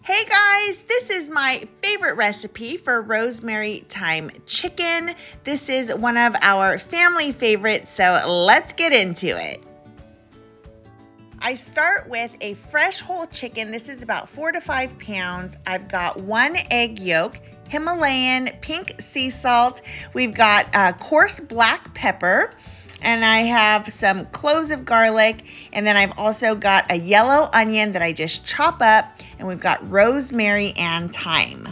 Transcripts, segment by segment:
Hey guys, this is my favorite recipe for rosemary thyme chicken. This is one of our family favorites, so let's get into it. I start with a fresh whole chicken. This is about 4 to 5 pounds. I've got 1 egg yolk, Himalayan pink sea salt. We've got coarse black pepper. And I have some cloves of garlic, and then I've also got a yellow onion that I just chop up, and we've got rosemary and thyme.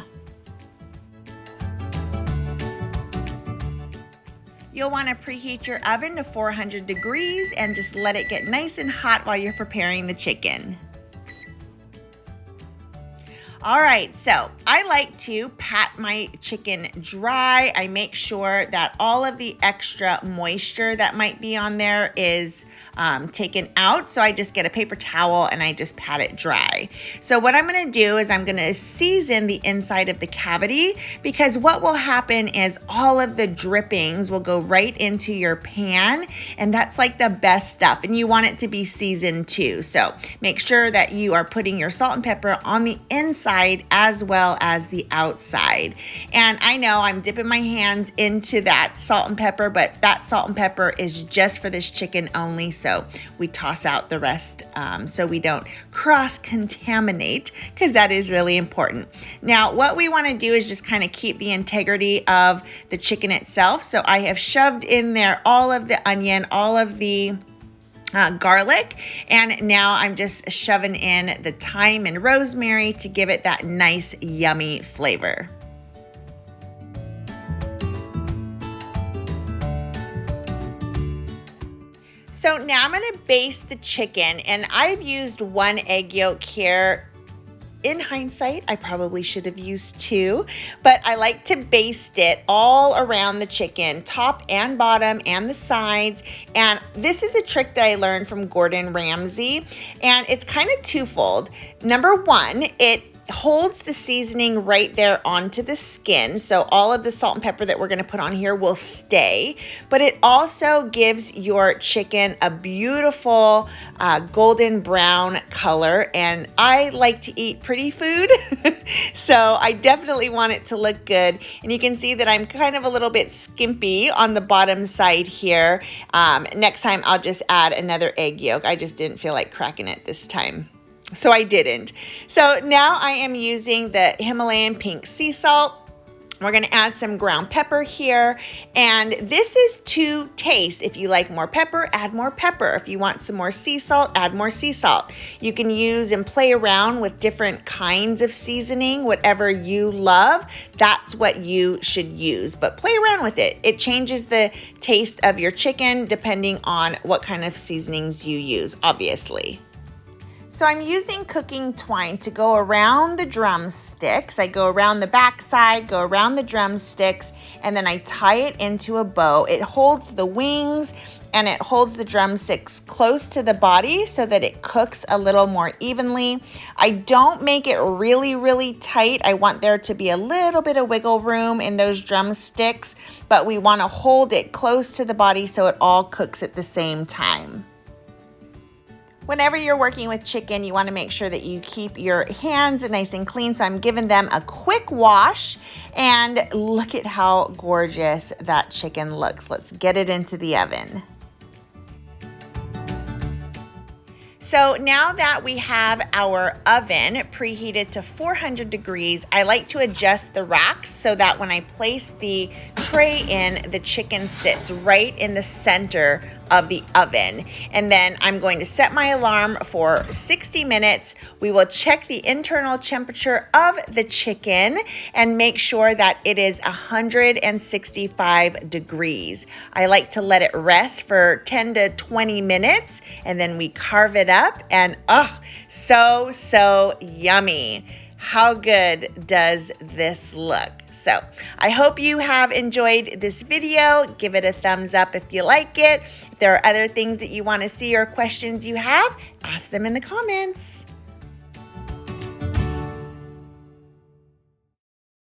You'll want to preheat your oven to 400 degrees and just let it get nice and hot while you're preparing the chicken. All right, so I like to pat my chicken dry. I make sure that all of the extra moisture that might be on there is taken out. So I just get a paper towel and I just pat it dry. So what I'm gonna do is I'm gonna season the inside of the cavity, because what will happen is all of the drippings will go right into your pan, and that's like the best stuff. And you want it to be seasoned too. So make sure that you are putting your salt and pepper on the inside as well as the outside. And I know I'm dipping my hands into that salt and pepper, but that salt and pepper is just for this chicken only. So we toss out the rest so we don't cross-contaminate, because that is really important. Now, what we want to do is just kind of keep the integrity of the chicken itself. So I have shoved in there all of the onion, all of the garlic, and now I'm just shoving in the thyme and rosemary to give it that nice, yummy flavor. So now I'm gonna baste the chicken, and I've used 1 egg yolk here. In hindsight, I probably should have used 2, but I like to baste it all around the chicken, top and bottom and the sides. And this is a trick that I learned from Gordon Ramsay, and it's kind of twofold. Number 1, it holds the seasoning right there onto the skin, so all of the salt and pepper that we're going to put on here will stay, but it also gives your chicken a beautiful golden brown color. And I like to eat pretty food so I definitely want it to look good. And you can see that I'm kind of a little bit skimpy on the bottom side here. Next time I'll just add another egg yolk. I just didn't feel like cracking it this time, so I didn't. So now I am using the Himalayan pink sea salt. We're gonna add some ground pepper here, and this is to taste. If you like more pepper, add more pepper. If you want some more sea salt, add more sea salt. You can use and play around with different kinds of seasoning, whatever you love, that's what you should use, but play around with it. It changes the taste of your chicken depending on what kind of seasonings you use, obviously. So I'm using cooking twine to go around the drumsticks. I go around the back side, go around the drumsticks, and then I tie it into a bow. It holds the wings and it holds the drumsticks close to the body so that it cooks a little more evenly. I don't make it really, really tight. I want there to be a little bit of wiggle room in those drumsticks, but we want to hold it close to the body so it all cooks at the same time. Whenever you're working with chicken, you want to make sure that you keep your hands nice and clean. So I'm giving them a quick wash, and look at how gorgeous that chicken looks. Let's get it into the oven. So now that we have our oven preheated to 400 degrees, I like to adjust the racks so that when I place the tray in, the chicken sits right in the center of the oven. And then I'm going to set my alarm for 60 minutes. We will check the internal temperature of the chicken and make sure that it is 165 degrees. I like to let it rest for 10 to 20 minutes, and then we carve it up, and oh, so yummy. How good does this look? So I hope you have enjoyed this video. Give it a thumbs up if you like it. If there are other things that you want to see or questions you have, ask them in the comments.